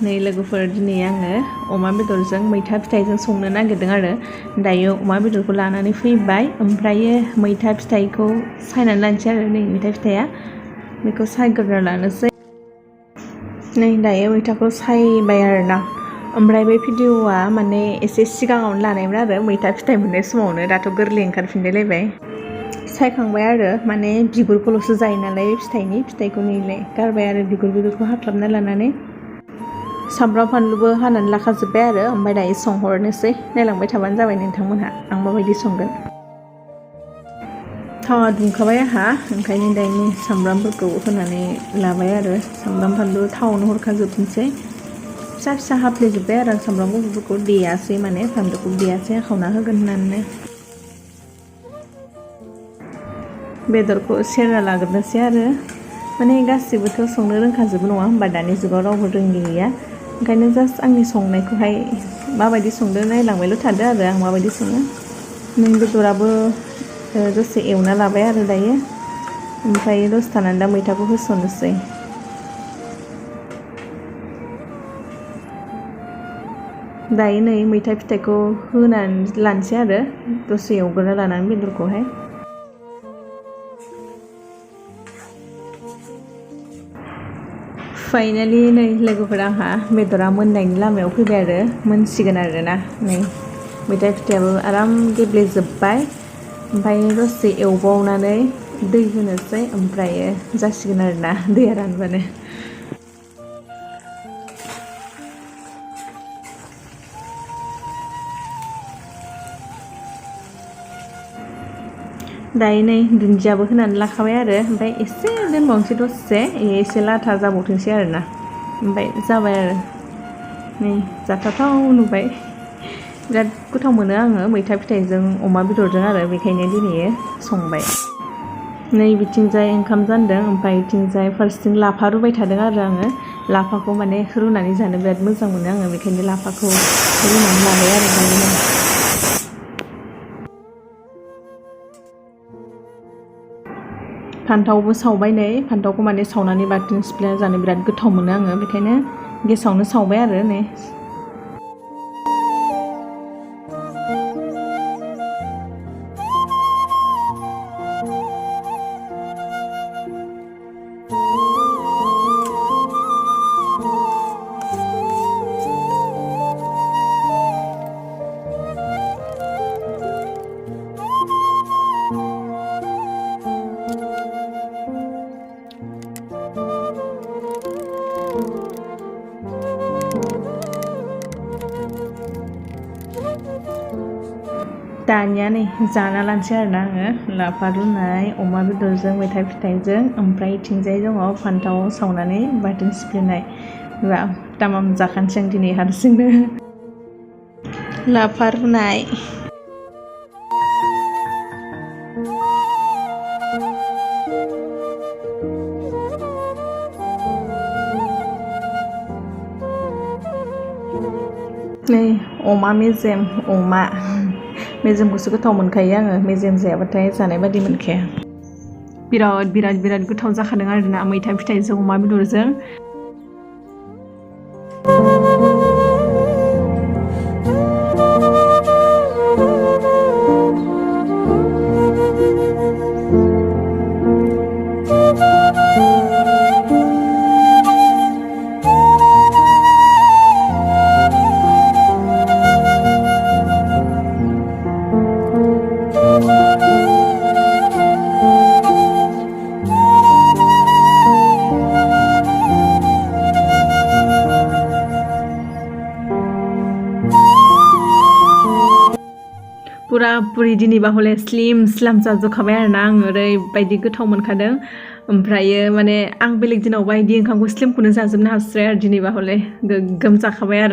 नै लोगोफोर दिनै आङो अमा बेदरजों मैथा फिथाइजों संनो नागिरदों आरो दायो अमा बेदरखौ लानानै फैबाय ओमफ्रायो मैथा फिथाइखौ सायनानै लानोसै आरो नै मैथा फिथाइया बेखौ सायग्रोना लानोसै नै दायो मैथाखौ सायबाय आरोना ओमफ्राय बे भिडिअआ माने एसे सिगाङावनो लानायमोन आरो मैथा फिथाइ मोननाय समावनो दाथ' गोरलै ओंखारफिनलायबाय सायखांबाय आरो माने बिगुरखौल'सो जायो नालाय फिथाइखौ नैलाय गारबाय आरो बिगुरखौ हाख्लाबना लानानै सामब्राम फानलुबो हानानै लाखाजोब्बाय आरो ओमफ्राय दायो संहरनोसै नायलांबाय थाबानो जाबाय नोंथांमोनहा आं माबायदि संगोन थावा दुंखाबाय आंहा ओंखायनो दायो सामब्रामफोरखौ होनानै लाबाय आरो सामब्राम फानलु थावआवनो हरखाजोबनोसै फिसा फिसा हाफ्लेजोब्बाय आरो आं सामब्राम गुफुरफोरखौ देयासै माने फानलुखौ देयासै हाखावना होगोन होननानै बेदरखौ सेरना लाग्रोनोसै आरो माने गासिबोथ' संनो रोंखाजोबो नङा होमबा दानि जुगाव रावबो रोङि गैया ओंखायनो जास्ट आंनि संनायखौहाय माबायदि संदों नायलांबायल' थादो आरो आं माबायदि सङो नों बेदराबो दसे एवना लाबाय आरो दायो ओमफ्राय दसे थानानै दा मैथाखौ होसननोसै दायो नै मैथा फिथाइखौ होनानै लानोसै आरो दसे एवग्रोना लानानै बेदरखौहाय फाइनालि नै लोगोफोरा आंहा बेदरा मोननायनि लामायाव फैबाय आरो मोनसिगोन आरोना नै मैथा फिथाइयाबो आराम गेब्लेजोब्बाय ओमफ्राय दसे एवबावनानै दै होनोसै ओमफ्राय जासिगोन आरोना दैया रानबानो दायो नै दुन्दियाबो होनानै लाखाबाय आरो ओमफ्राय एसे दोनबावनोसै दसे एसे लाथा जाबावथोंसै आरोना ओमफ्राय जाबाय आरो नै जाथावथाव नुबाय बिराद गोथाव मोनो आङो मैथा फिथाइजों अमा बेदरजों आरो बेखायनो दिनै संबाय नै बिथिंजाय ओंखाम जानदों ओमफ्राय बिथिंजाय फारसेथिं लाफा रुबाय थादों आरो आङो लाफाखौ माने रुनानै जानो बिराद मोजां मोनो आङो बेखायनो लाफाखौ रुनानै लाबाय आरो दायो फान्थावबो सावबाय नै फान्थावखौ माने सावनानै बाथोन सिफ्लेना जानो बिराद गोथाव मोनो आङो बेखायनो गेसावनो सावबाय आरो नै दानिया नै जाना लानोसै आरोना आङो लाफा रुनाय अमा बेदरजों मैथा फिथाइजों ओमफ्राय थिंजाय दङ फान्थाव सावनानै बाथोन सिफ्लेनाय बा तामाम जाखानोसै आं दिनै हारसिंनो लाफा रुनाय नै अमा मेजेम मेजेमखौसो गोथाव मोनखायो आङो मेजेम जायाबाथाय जानाय बादि मोनखाया बिराद गोथाव जाखादों आरोना मैथा फिथाइजों अमा बेदरजों पुरि दिनैबा हले स्लाम जाजोबखाबाय आरोना आं ओरैबायदि गोथाव मोनखादों ओमफ्रायो माने आं बेलेग दिनावबा बिदि ओंखामखौ स्लिमखौनो जाजोबनो हास्राया आरो दिनैबा हले गोग्गोम जाखाबाय आरो